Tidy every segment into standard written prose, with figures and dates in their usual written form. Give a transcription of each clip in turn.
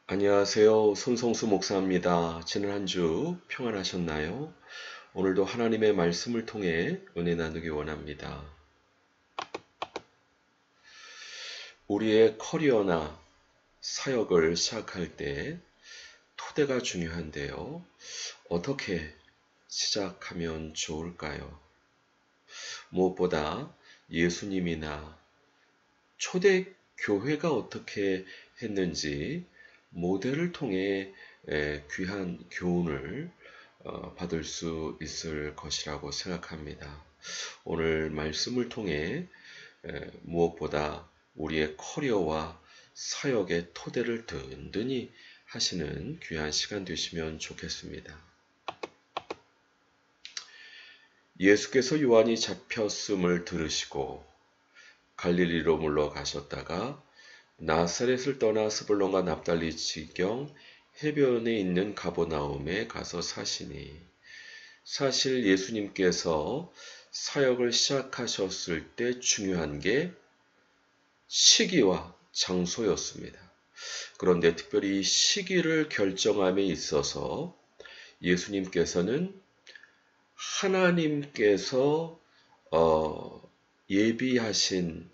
안녕하세요. 손성수 목사입니다. 지난 한 주 평안하셨나요? 오늘도 하나님의 말씀을 통해 은혜 나누기 원합니다. 우리의 커리어나 사역을 시작할 때 토대가 중요한데요. 어떻게 시작하면 좋을까요? 무엇보다 예수님이나 초대 교회가 어떻게 했는지 모델을 통해 귀한 교훈을 받을 수 있을 것이라고 생각합니다. 오늘 말씀을 통해 무엇보다 우리의 커리어와 사역의 토대를 든든히 하시는 귀한 시간 되시면 좋겠습니다. 예수께서 요한이 잡혔음을 들으시고 갈릴리로 물러가셨다가 나사렛을 떠나 스불론과 납달리 지경 해변에 있는 가버나움에 가서 사시니, 사실 예수님께서 사역을 시작하셨을 때 중요한 게 시기와 장소였습니다. 그런데 특별히 이 시기를 결정함에 있어서 예수님께서는 하나님께서 예비하신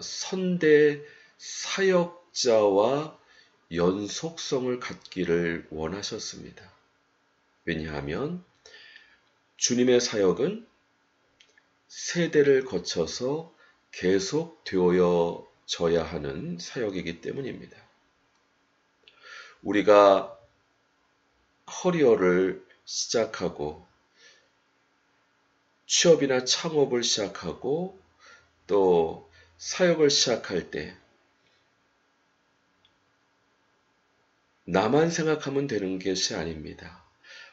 선대 사역자와 연속성을 갖기를 원하셨습니다. 왜냐하면 주님의 사역은 세대를 거쳐서 계속 되어져야 하는 사역이기 때문입니다. 우리가 커리어를 시작하고 취업이나 창업을 시작하고 또 사역을 시작할 때 나만 생각하면 되는 것이 아닙니다.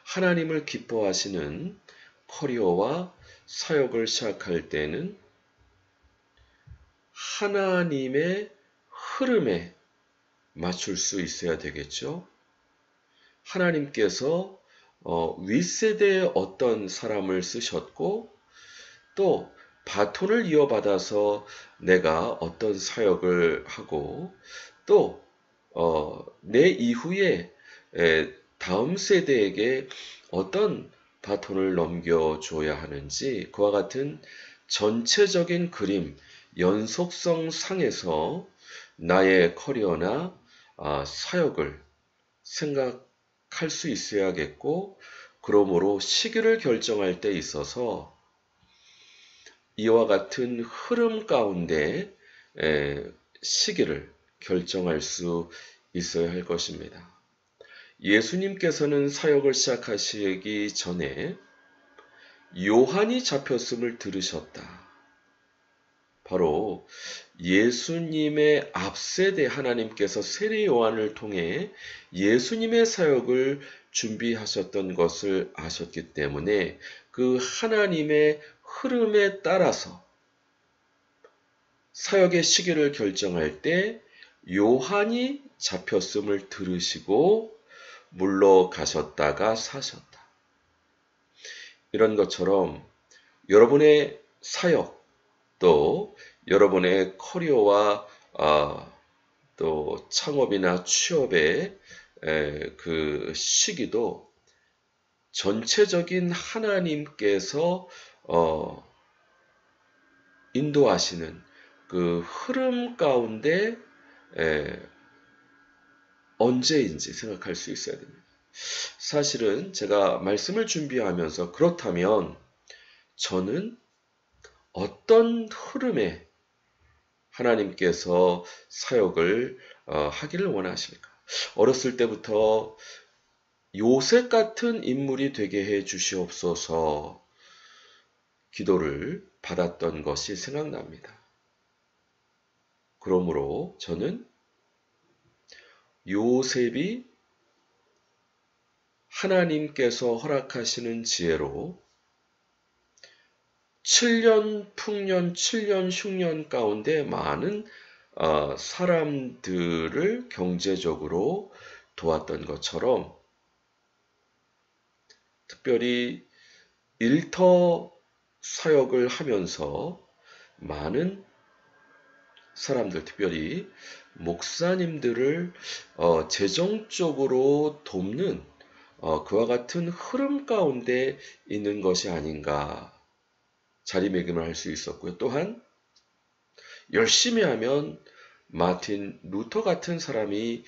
하나님을 기뻐하시는 커리어와 사역을 시작할 때는 하나님의 흐름에 맞출 수 있어야 되겠죠. 하나님께서 윗세대에 어떤 사람을 쓰셨고 또 바톤을 이어받아서 내가 어떤 사역을 하고 또 내 이후에 다음 세대에게 어떤 바톤을 넘겨줘야 하는지 그와 같은 전체적인 그림, 연속성 상에서 나의 커리어나 사역을 생각할 수 있어야겠고, 그러므로 시기를 결정할 때 있어서 이와 같은 흐름 가운데 시기를 결정할 수 있어야 할 것입니다. 예수님께서는 사역을 시작하시기 전에 요한이 잡혔음을 들으셨다. 바로 예수님의 앞세대 하나님께서 세례 요한을 통해 예수님의 사역을 준비하셨던 것을 아셨기 때문에 그 하나님의 흐름에 따라서 사역의 시기를 결정할 때 요한이 잡혔음을 들으시고 물러가셨다가 사셨다. 이런 것처럼 여러분의 사역 또 여러분의 커리어와 또 창업이나 취업의 그 시기도 전체적인 하나님께서 인도하시는 그 흐름 가운데 언제인지 생각할 수 있어야 됩니다. 사실은 제가 말씀을 준비하면서 그렇다면 저는 어떤 흐름에 하나님께서 사역을 하기를 원하십니까? 어렸을 때부터 요셉 같은 인물이 되게 해 주시옵소서 기도를 받았던 것이 생각납니다. 그러므로 저는 요셉이 하나님께서 허락하시는 지혜로 7년 풍년, 7년 흉년 가운데 많은 사람들을 경제적으로 도왔던 것처럼 특별히 일터 사역을 하면서 많은 사람들, 특별히 목사님들을 재정적으로 돕는 그와 같은 흐름 가운데 있는 것이 아닌가 자리매김을 할 수 있었고요. 또한 열심히 하면 마틴 루터 같은 사람이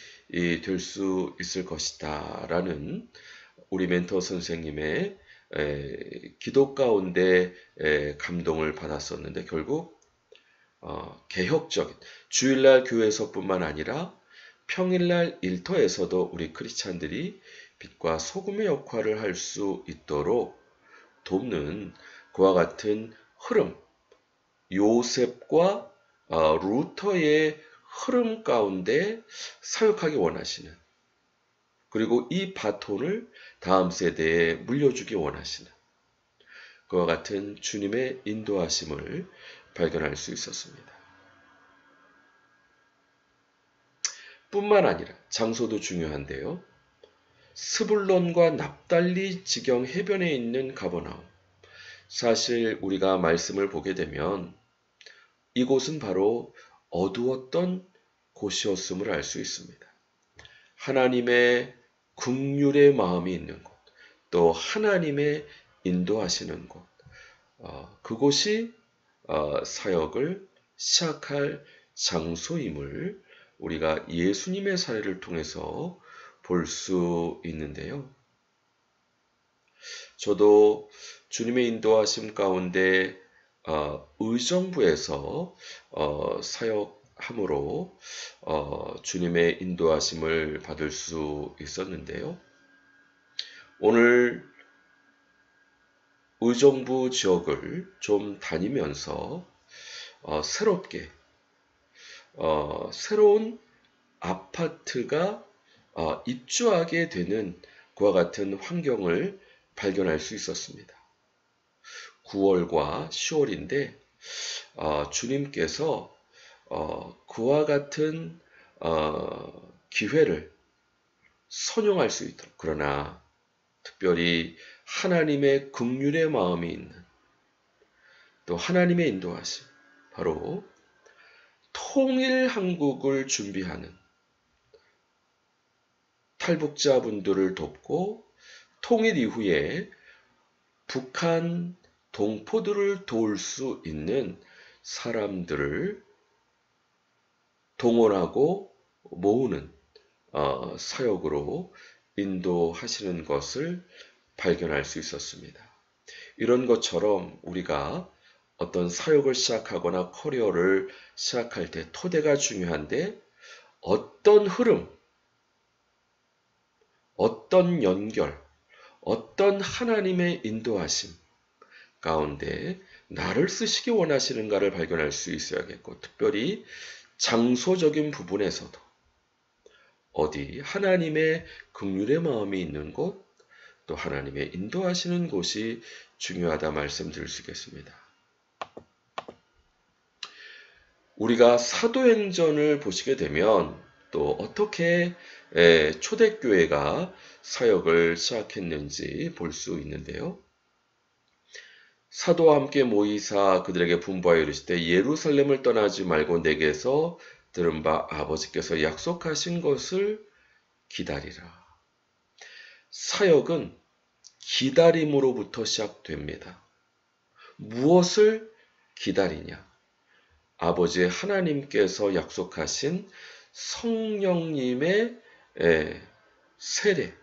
될 수 있을 것이다 라는 우리 멘토 선생님의 기도 가운데 감동을 받았었는데, 결국 개혁적인 주일날 교회에서뿐만 아니라 평일날 일터에서도 우리 크리스찬들이 빛과 소금의 역할을 할 수 있도록 돕는 그와 같은 흐름, 요셉과 루터의 흐름 가운데 사역하기 원하시는, 그리고 이 바톤을 다음 세대에 물려주기 원하시는 그와 같은 주님의 인도하심을 발견할 수 있었습니다. 뿐만 아니라 장소도 중요한데요. 스불론과 납달리 지경 해변에 있는 가버나움. 사실 우리가 말씀을 보게 되면 이곳은 바로 어두웠던 곳이었음을 알 수 있습니다. 하나님의 긍휼의 마음이 있는 곳, 또 하나님의 인도하시는 곳, 그곳이 사역을 시작할 장소임을 우리가 예수님의 사례를 통해서 볼 수 있는데요. 저도 주님의 인도하심 가운데 의정부에서 사역함으로 주님의 인도하심을 받을 수 있었는데요. 오늘 의정부 지역을 좀 다니면서 새롭게 새로운 아파트가 입주하게 되는 그와 같은 환경을 발견할 수 있었습니다. 9월과 10월인데 주님께서 그와 같은 기회를 선용할 수 있도록, 그러나 특별히 하나님의 긍휼의 마음이 있는, 또 하나님의 인도하심, 바로 통일 한국을 준비하는 탈북자분들을 돕고 통일 이후에 북한 동포들을 도울 수 있는 사람들을 동원하고 모으는 사역으로 인도하시는 것을 발견할 수 있었습니다. 이런 것처럼 우리가 어떤 사역을 시작하거나 커리어를 시작할 때 토대가 중요한데, 어떤 흐름, 어떤 연결, 어떤 하나님의 인도하심 가운데 나를 쓰시기 원하시는가를 발견할 수 있어야겠고, 특별히 장소적인 부분에서도 어디 하나님의 긍휼의 마음이 있는 곳, 또 하나님의 인도하시는 곳이 중요하다 말씀드릴 수 있겠습니다. 우리가 사도행전을 보시게 되면 또 어떻게 초대교회가 사역을 시작했는지 볼 수 있는데요. 사도와 함께 모이사 그들에게 분부하여 이르시되 예루살렘을 떠나지 말고 내게서 들은 바 아버지께서 약속하신 것을 기다리라. 사역은 기다림으로부터 시작됩니다. 무엇을 기다리냐? 아버지 하나님께서 약속하신 성령님의 세례,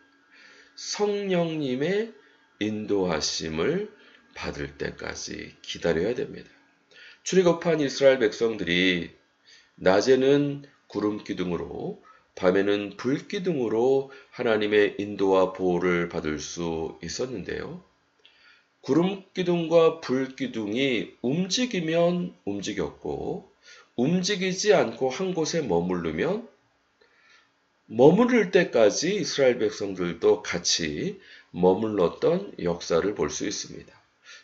성령님의 인도하심을 받을 때까지 기다려야 됩니다. 출애굽한 이스라엘 백성들이 낮에는 구름 기둥으로, 밤에는 불 기둥으로 하나님의 인도와 보호를 받을 수 있었는데요. 구름 기둥과 불 기둥이 움직이면 움직였고, 움직이지 않고 한 곳에 머무르면 머무를 때까지 이스라엘 백성들도 같이 머물렀던 역사를 볼 수 있습니다.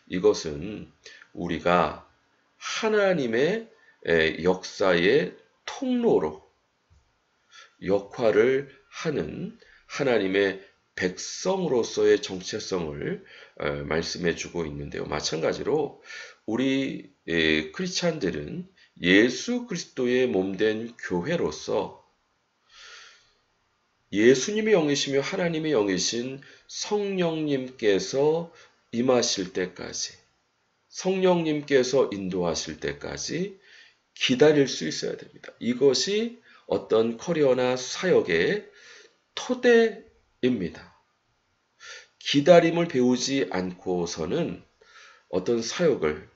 이것은 우리가 하나님의 역사의 통로로 역할을 하는 하나님의 백성으로서의 정체성을 말씀해 주고 있는데요. 마찬가지로 우리 크리스찬들은 예수 그리스도의 몸된 교회로서 예수님의 영이시며 하나님의 영이신 성령님께서 임하실 때까지, 성령님께서 인도하실 때까지 기다릴 수 있어야 됩니다. 이것이 어떤 커리어나 사역의 토대입니다. 기다림을 배우지 않고서는 어떤 사역을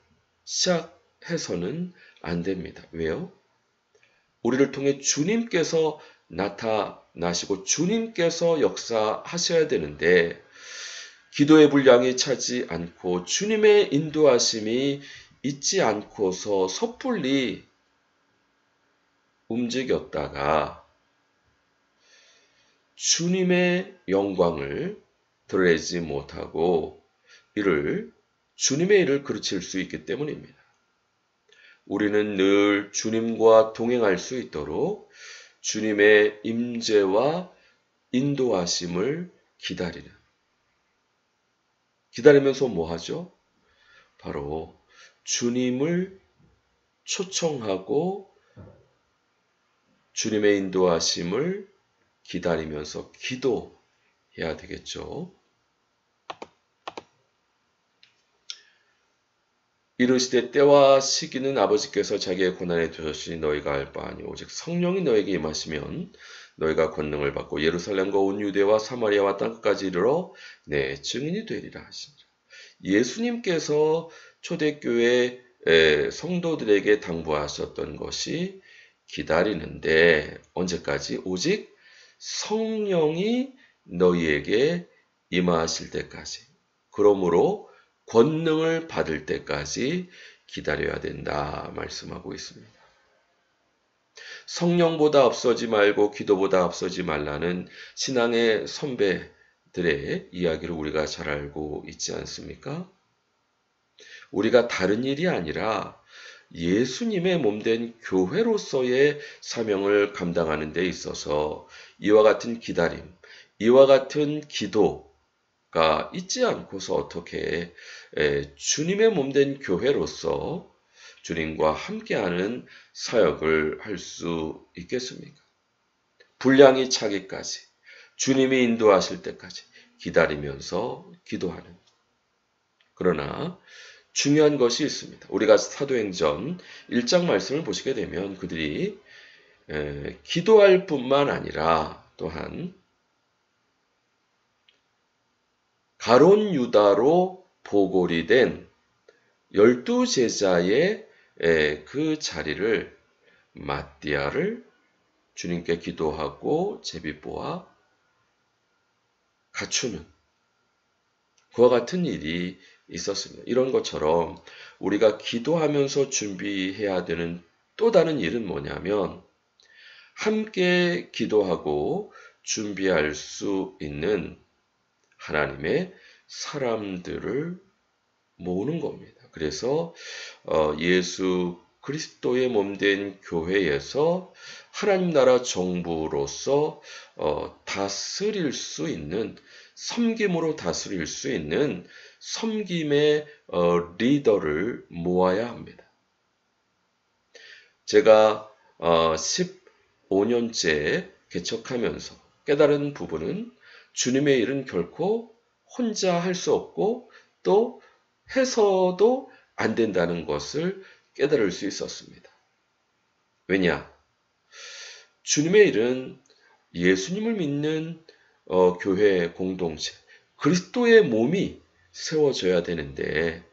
시작해서는 안 됩니다. 왜요? 우리를 통해 주님께서 나타나시고 주님께서 역사하셔야 되는데 기도의 분량이 차지 않고 주님의 인도하심이 있지 않고서 섣불리 움직였다가 주님의 영광을 드러내지 못하고 주님의 일을 그르칠 수 있기 때문입니다. 우리는 늘 주님과 동행할 수 있도록 주님의 임재와 인도하심을 기다리면서 뭐 하죠? 바로 주님을 초청하고 주님의 인도하심을 기다리면서 기도해야 되겠죠. 이르시되 때와 시기는 아버지께서 자기의 고난에 두셨으니 너희가 알 바 아니오 오직 성령이 너에게 임하시면 너희가 권능을 받고 예루살렘과 온 유대와 사마리아와 땅끝까지 이르러 내 증인이 되리라 하시니라. 예수님께서 초대교회 성도들에게 당부하셨던 것이 기다리는데 언제까지? 오직 성령이 너희에게 임하실 때까지. 그러므로 권능을 받을 때까지 기다려야 된다 말씀하고 있습니다. 성령보다 앞서지 말고 기도보다 앞서지 말라는 신앙의 선배들의 이야기를 우리가 잘 알고 있지 않습니까? 우리가 다른 일이 아니라 예수님의 몸된 교회로서의 사명을 감당하는 데 있어서 이와 같은 기다림, 이와 같은 기도가 있지 않고서 어떻게 주님의 몸된 교회로서 주님과 함께하는 사역을 할 수 있겠습니까? 분량이 차기까지, 주님이 인도하실 때까지 기다리면서 기도하는. 그러나 중요한 것이 있습니다. 우리가 사도행전 1장 말씀을 보시게 되면 그들이 기도할 뿐만 아니라 또한 가론 유다로 보골이 된 12제자의 그 자리를 마띠아를 주님께 기도하고 제비보아 갖추는 그와 같은 일이 있었습니다. 이런 것처럼 우리가 기도하면서 준비해야 되는 또 다른 일은 뭐냐면 함께 기도하고 준비할 수 있는 하나님의 사람들을 모으는 겁니다. 그래서 예수 그리스도의 몸된 교회에서 하나님 나라 정부로서 다스릴 수 있는, 섬김으로 다스릴 수 있는 섬김의 리더를 모아야 합니다. 제가 15년째 개척하면서 깨달은 부분은 주님의 일은 결코 혼자 할 수 없고 또 해서도 안 된다는 것을 깨달을 수 있었습니다. 왜냐? 주님의 일은 예수님을 믿는 교회 공동체, 그리스도의 몸이 세워져야 되는데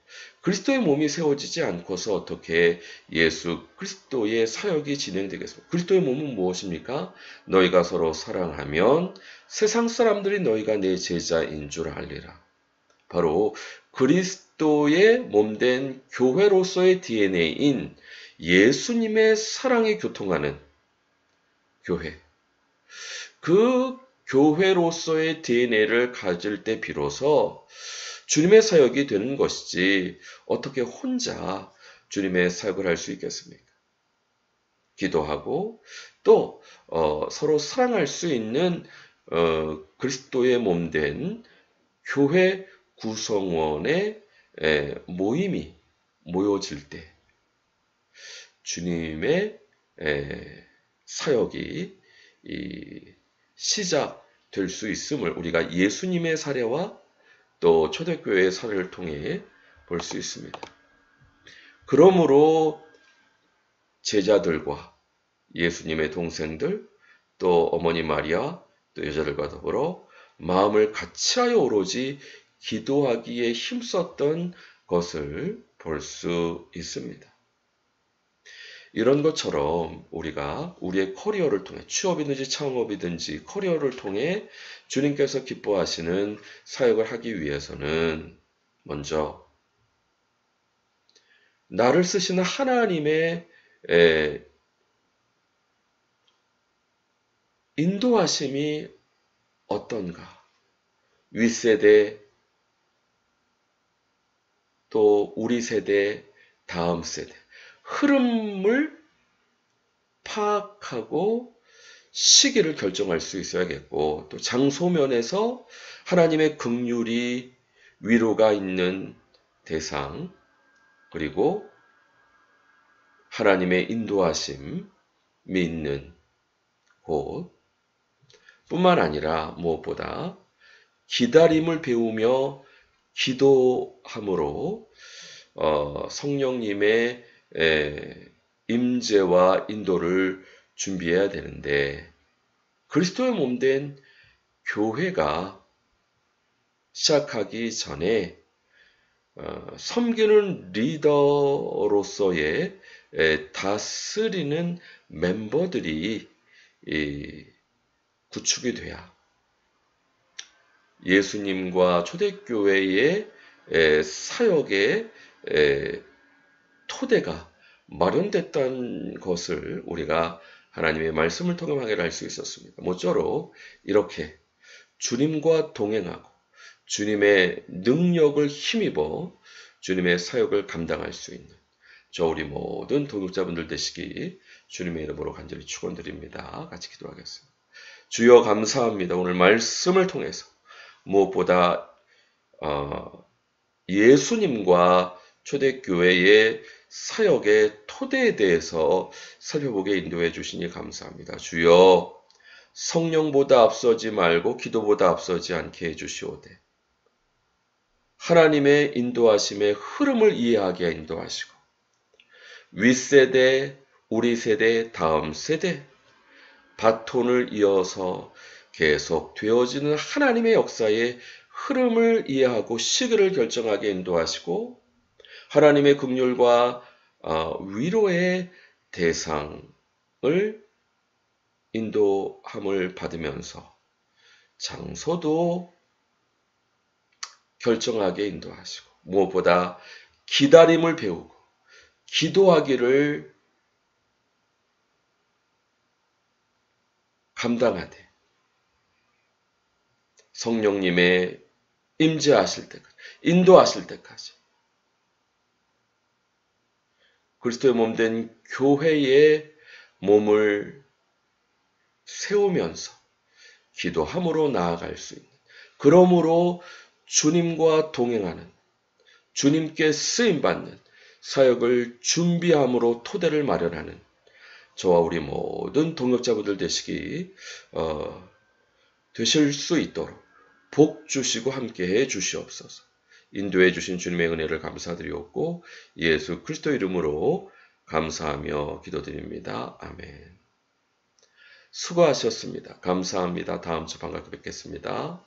그리스도의 몸이 세워지지 않고서 어떻게 예수 그리스도의 사역이 진행되겠습니까? 그리스도의 몸은 무엇입니까? 너희가 서로 사랑하면 세상 사람들이 너희가 내 제자인 줄 알리라. 바로 그리스도의 몸된 교회로서의 DNA인 예수님의 사랑에 교통하는 교회. 그 교회로서의 DNA를 가질 때 비로소 주님의 사역이 되는 것이지 어떻게 혼자 주님의 사역을 할 수 있겠습니까? 기도하고 또 서로 사랑할 수 있는 그리스도의 몸된 교회 구성원의 모임이 모여질 때 주님의 사역이 시작될 수 있음을 우리가 예수님의 사례와 또 초대교회의 사례를 통해 볼 수 있습니다. 그러므로 제자들과 예수님의 동생들, 또 어머니 마리아, 또 여자들과 더불어 마음을 같이하여 오로지 기도하기에 힘썼던 것을 볼 수 있습니다. 이런 것처럼 우리가 우리의 커리어를 통해 취업이든지 창업이든지 커리어를 통해 주님께서 기뻐하시는 사역을 하기 위해서는 먼저 나를 쓰시는 하나님의 인도하심이 어떤가? 윗세대, 또 우리 세대, 다음 세대. 흐름을 파악하고 시기를 결정할 수 있어야겠고, 또 장소면에서 하나님의 긍휼이 위로가 있는 대상, 그리고 하나님의 인도하심이 있는 곳, 뿐만 아니라 무엇보다 기다림을 배우며 기도함으로 성령님의 임재와 인도를 준비해야 되는데, 그리스도의 몸된 교회가 시작하기 전에 섬기는 리더로서의 다스리는 멤버들이 구축이 돼야 예수님과 초대교회의 사역의 토대가 마련됐다는 것을 우리가 하나님의 말씀을 통해 확인할 수 있었습니다. 모쪼록 이렇게 주님과 동행하고 주님의 능력을 힘입어 주님의 사역을 감당할 수 있는 저 우리 모든 동역자분들 되시기 주님의 이름으로 간절히 축원드립니다. 같이 기도하겠습니다. 주여 감사합니다. 오늘 말씀을 통해서 무엇보다 예수님과 초대교회의 사역의 토대에 대해서 살펴보게 인도해 주시니 감사합니다. 주여 성령보다 앞서지 말고 기도보다 앞서지 않게 해주시오되 하나님의 인도하심의 흐름을 이해하게 인도하시고 윗세대, 우리 세대, 다음 세대 바톤을 이어서 계속 되어지는 하나님의 역사의 흐름을 이해하고 시기를 결정하게 인도하시고 하나님의 긍휼과 위로의 대상을 인도함을 받으면서 장소도 결정하게 인도하시고 무엇보다 기다림을 배우고 기도하기를 감당하되 성령님의 임재하실 때까지 인도하실 때까지 그리스도의 몸된 교회의 몸을 세우면서 기도함으로 나아갈 수 있는 그러므로 주님과 동행하는 주님께 쓰임받는 사역을 준비함으로 토대를 마련하는 저와 우리 모든 동역자분들 되실 수 있도록 복 주시고 함께해 주시옵소서. 인도해 주신 주님의 은혜를 감사드리옵고 예수 그리스도 이름으로 감사하며 기도드립니다. 아멘. 수고하셨습니다. 감사합니다. 다음 주 반갑게 뵙겠습니다.